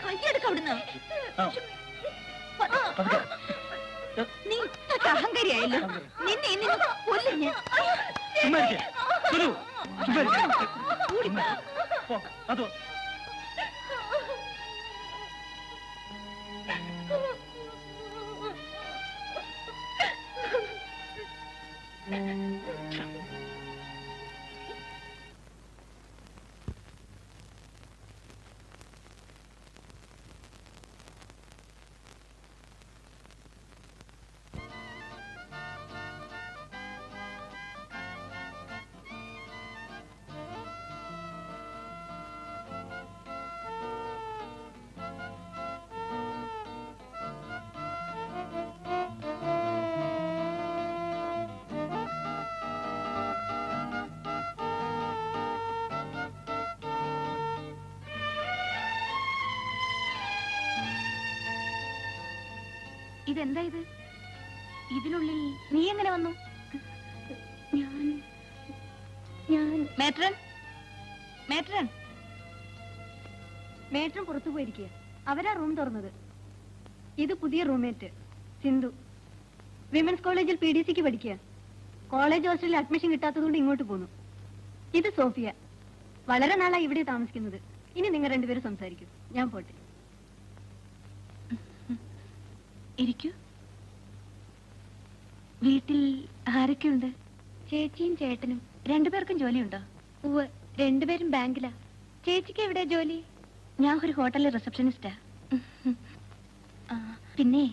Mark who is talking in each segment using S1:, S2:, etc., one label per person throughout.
S1: കയ്യെടുക്ക അവിടുന്ന്. നീ അഹങ്കാരിയായല്ലോ. നിന്നെ കൊല്ലും ഞാൻ.
S2: അതോ
S1: ഇതെന്താ ഇത്? ഇതിനുള്ളിൽ നീ എങ്ങനെ വന്നു? ഞാൻ മേട്രൻ പുറത്തു പോയിരിക്കുക. അവരാ റൂം തുറന്നത്. ഇത് പുതിയ റൂംമേറ്റ് സിന്ധു. വിമൻസ് കോളേജിൽ PDCക്ക് പഠിക്കുക. കോളേജ് ഹോസ്റ്റലിൽ അഡ്മിഷൻ കിട്ടാത്തതുകൊണ്ട് ഇങ്ങോട്ട് പോന്നു. ഇത് സോഫിയ. വളരെ നാളായി ഇവിടെ താമസിക്കുന്നത്. ഇനി നിങ്ങൾ രണ്ടുപേരും സംസാരിക്കൂ. ഞാൻ പോട്ടെ. ഇരിക്കൂ. വീട്ടിൽ ആരൊക്കെയുണ്ട്? ചേച്ചിയും ചേട്ടനും. രണ്ടുപേർക്കും ജോലിയുണ്ടോ? ഉവ്വ്, രണ്ടുപേരും ബാങ്കിലാ. ചേച്ചിക്ക് എവിടെ ജോലി? ഞാൻ ഒരു ഹോട്ടലിലെ റിസപ്ഷനിസ്റ്റാ. പിന്നെ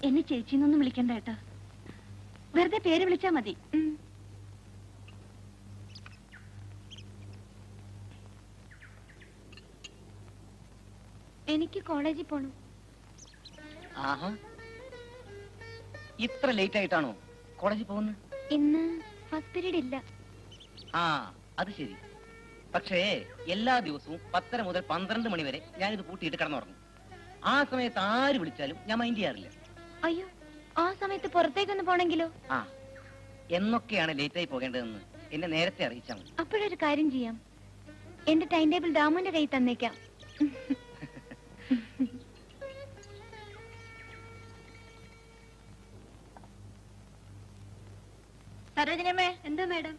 S1: എന്നെ ചേച്ചിന്നൊന്നും വിളിക്കണ്ട കേട്ടോ. വെറുതെ പേര് വിളിച്ചാ മതി. എനിക്ക് കോളേജിൽ പോണം.
S3: ആഹാ, ഇത്ര ലേറ്റ് ആയിട്ടാണോ കോളേജിൽ പോകുന്നത്?
S1: ഇന്ന് ഫസ്റ്റ് പീരീഡ് ഇല്ല.
S3: ആ, അത് ശരി. പക്ഷേ എല്ലാ ദിവസവും 10:30 മുതൽ 12 മണി വരെ ഞാനിത് പൂട്ടിയിട്ട് കിടന്നുറങ്ങും. ആ സമയത്ത് ആര് വിളിച്ചാലും ഞാൻ മൈൻഡ് ചെയ്യാറില്ല.
S1: അയ്യോ, ആ സമയത്ത് പുറത്തേക്കൊന്ന് പോണെങ്കിലോ?
S3: ആ, എന്നൊക്കെയാണ് ലേറ്റായി പോകേണ്ടതെന്ന് എന്നെ നേരത്തെ അറിയിച്ചാൽ മതി.
S1: അപ്പോഴൊരു കാര്യം ചെയ്യാം. എന്റെ ടൈം ടേബിൾ ദാമുവിന്റെ കയ്യിൽ തന്നേക്കാം. സരോജിനിയമ്മേ. എന്താ മാഡം?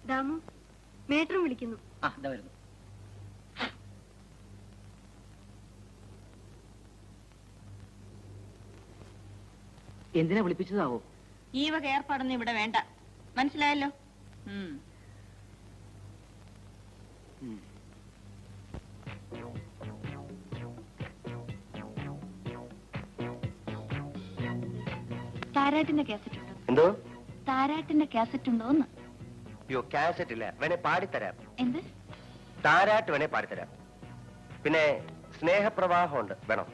S1: ദാമു, മേട്ടറും വിളിക്കുന്നു.
S3: ആ, ഇതാ വരുന്നു. എന്തിനാ വിളിപ്പിച്ചതാവോ?
S1: ഈ വക ഏർപ്പാടൊന്നും ഇവിടെ വേണ്ട. മനസ്സിലായല്ലോ? താരാട്ടിന്റെ കാസറ്റ് ഉണ്ടോ?
S4: എന്തോ?
S1: താരാട്ടിന്റെ കാസറ്റ് ഉണ്ടോന്ന്?
S4: അയ്യോ, കാസറ്റ് ഇല്ല. വേണേ പാടിത്തരാം.
S1: എന്ത്?
S4: താരാട്ട് വേണേ പാടിത്തരാം. പിന്നെ സ്നേഹപ്രവാഹം ഉണ്ട്. വേണോ?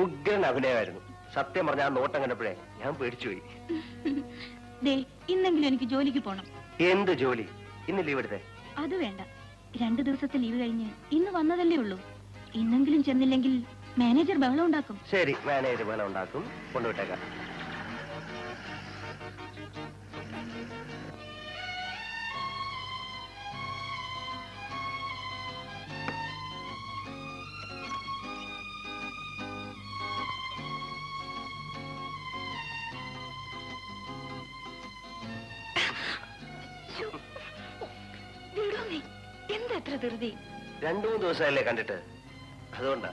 S4: ഉഗ്രൻ അഭിനയമായിരുന്നു. സത്യം പറഞ്ഞ ആ നോട്ടം കണ്ടപ്പോഴേ ഞാൻ പേടിച്ചുപോയി.
S1: ഇന്നെങ്കിലും എനിക്ക് ജോലിക്ക് പോണം.
S4: എന്ത് ജോലി? ഇന്ന് ലീവ് എടുത്തേ?
S1: അത് വേണ്ട. 2 ദിവസത്തെ ലീവ് കഴിഞ്ഞ് ഇന്ന് വന്നതല്ലേ ഉള്ളൂ. ഇന്നെങ്കിലും ചെന്നില്ലെങ്കിൽ മാനേജർ ബഹളം ഉണ്ടാക്കും.
S4: ശരി, മാനേജർ ബഹളം ഉണ്ടാക്കും. കൊണ്ടുവിട്ടേക്കാം.
S1: എന്താ എത്ര ധൃതി?
S4: 2-3 ദിവസമല്ലേ കണ്ടിട്ട്, അതുകൊണ്ടാ.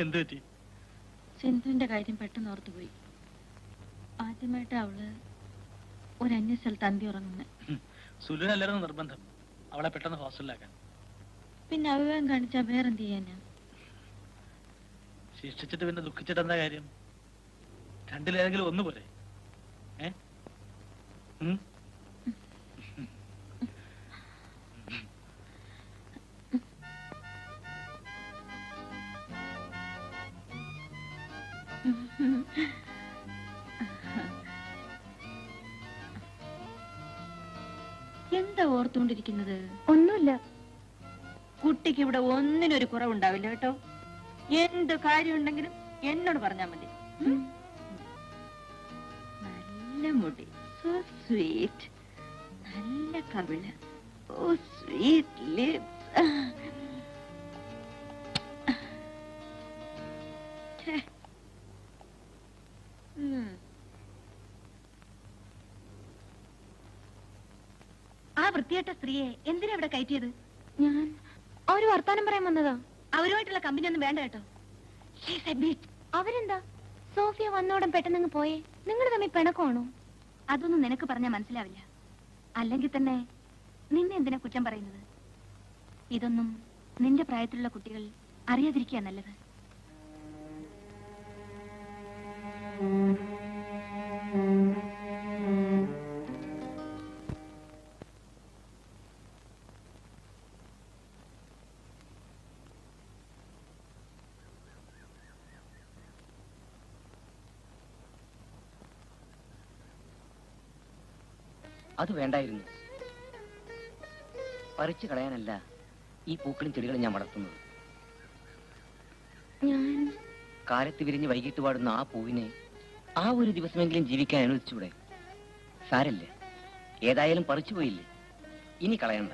S2: എന്ത് പറ്റി?
S5: സിന്ധുവിന്റെ കാര്യം പെട്ടെന്ന് ഓർത്തുപോയി. ആദ്യമായിട്ട് അവള് ഒരു അന്യ സ്ഥലത്ത് അന്തി ഉറങ്ങുന്നത്.
S2: സുലുവിനല്ലായിരുന്നു നിർബന്ധം അവളെ പെട്ടെന്ന് ഹോസ്റ്റലിലാക്കാൻ.
S5: പിന്നെ അവിവേകം കാണിച്ചാ വേറെന്ത് ചെയ്യാനാ?
S2: ശിക്ഷിച്ചിട്ട് പിന്നെ ദുഃഖിച്ചിട്ട് എന്താ കാര്യം? രണ്ടിലേതെങ്കിലും ഒന്ന് പോലെ. ഏ ഉം?
S5: എന്താ ഓർത്തുകൊണ്ടിരിക്കുന്നത്?
S1: ഒന്നുമില്ല.
S5: കുട്ടിക്ക് ഇവിടെ ഒന്നിനൊരു കുറവുണ്ടാവില്ല കേട്ടോ. എന്ത് കാര്യമുണ്ടെങ്കിലും എന്നോട് പറഞ്ഞാ മതി. നല്ല മുടി, സോ സ്വീറ്റ്. നല്ല കവിള്, ഓ സ്വീറ്റ് ലിപ്സ്.
S1: ആ വൃത്തിയായിട്ട സ്ത്രീയെ എന്തിനാ ഇവിടെ കയറ്റിയത്?
S5: ഞാൻ
S1: ഒരു വർത്താനം പറയാൻ വന്നതാ.
S5: അവരുമായിട്ടുള്ള കമ്പനി ഒന്നും വേണ്ട കേട്ടോ.
S1: അവരെന്താ സോഫിയ വന്നോടം പെട്ടെന്ന് പോയേ? നിങ്ങൾ തമ്മിൽ പിണക്കമാണോ? അതൊന്നും നിനക്ക് പറഞ്ഞാൽ മനസ്സിലാവില്ല. അല്ലെങ്കിൽ തന്നെ നിന്നെ എന്തിനാ കുറ്റം പറയുന്നത്? ഇതൊന്നും നിന്റെ പ്രായത്തിലുള്ള കുട്ടികൾ അറിയാതിരിക്കുക നല്ലത്.
S3: അത് വേണ്ടായിരുന്നു. പറിച്ചു കളയാനല്ല ഈ പൂക്കളും ചെടികളും ഞാൻ വളർത്തുന്നത്.
S5: ഞാൻ
S3: കാലത്ത് വിരിഞ്ഞ് വൈകിട്ട് പാടുന്ന ആ പൂവിനെ ആ ഒരു ദിവസമെങ്കിലും ജീവിക്കാൻ അനുവദിച്ചൂടെ? സാരല്ല, ഏതായാലും പറിച്ചു പോയില്ലേ, ഇനി കളയണ്ട.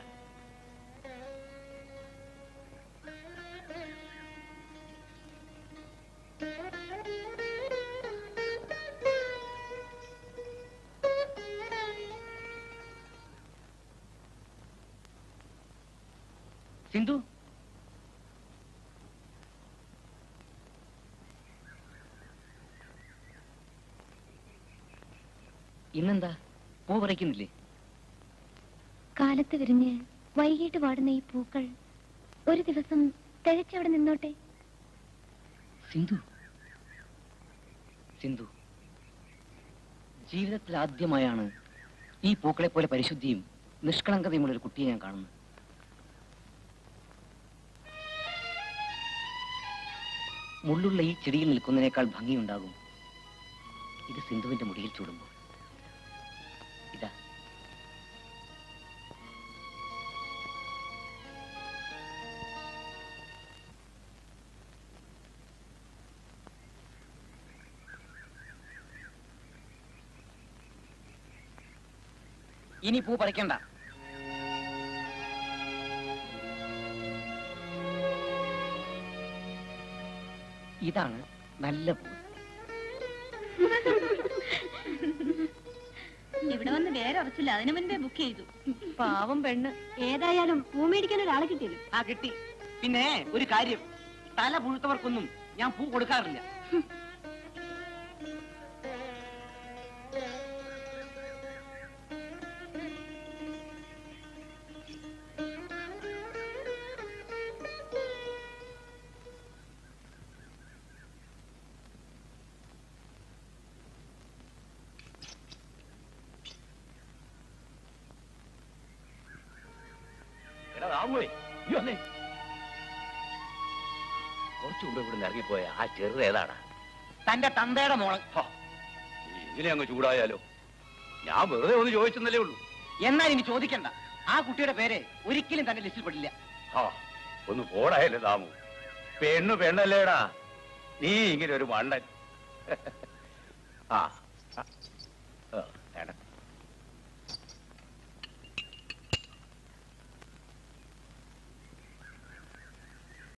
S3: സിന്ധു, ഇന്നെന്താ പൂ പറിക്കുന്നില്ലേ?
S1: കാലത്ത് വിരിഞ്ഞ് വൈകിട്ട് പാടുന്ന ഈ പൂക്കൾ ഒരു ദിവസം തികച്ചവിടെ നിന്നോട്ടെ.
S3: സിന്ധു, സിന്ധു, ജീവിതത്തിൽ ആദ്യമായാണ് ഈ പൂക്കളെ പോലെ പരിശുദ്ധിയും നിഷ്കളങ്കതയുമുള്ള ഒരു കുട്ടിയെ ഞാൻ കാണുന്നു. മുള്ളുള്ള ഈ ചെടിയിൽ നിൽക്കുന്നതിനേക്കാൾ ഭംഗിയുണ്ടാകും ഇത് സിന്ധുവിന്റെ മുടിയിൽ ചൂടുമ്പോൾ. ഇതാ, ഇനി പൂ പറിക്കണ്ട. ഇതാണ് നല്ല പൂ.
S5: ഇവിടെ വന്ന് വേറെ ഉറച്ചില്ല, അതിനു മുൻപേ ബുക്ക് ചെയ്തു.
S1: പാവം പെണ്ണ്. ഏതായാലും പൂ മേടിക്കാൻ ഒരാളെ കിട്ടിയല്ലോ.
S3: ആ കിട്ടി. പിന്നെ ഒരു കാര്യം, തല പുഴുത്തവർക്കൊന്നും ഞാൻ പൂ കൊടുക്കാറില്ല.
S4: കുറച്ചു മുമ്പ് ഇവിടെ ഇറങ്ങിപ്പോയ ആ ചെറുത് ഏതാണ്?
S3: തന്റെ തന്തയുടെ മോള്.
S4: ഇങ്ങനെ അങ്ങ് ചൂടായാലോ? ഞാൻ വെറുതെ ഒന്ന് ചോദിച്ചെന്നല്ലേ ഉള്ളൂ.
S3: എന്നാൽ ഇനി ചോദിക്കണ്ട. ആ കുട്ടിയുടെ പേര് ഒരിക്കലും തന്റെ ലിസ്റ്റിൽ പെടില്ല.
S4: ഒന്ന് പോടായല്ലേ താമു. പെണ്ണല്ലേടാ നീ, ഇങ്ങനെ ഒരു മണ്ടൻ. ആ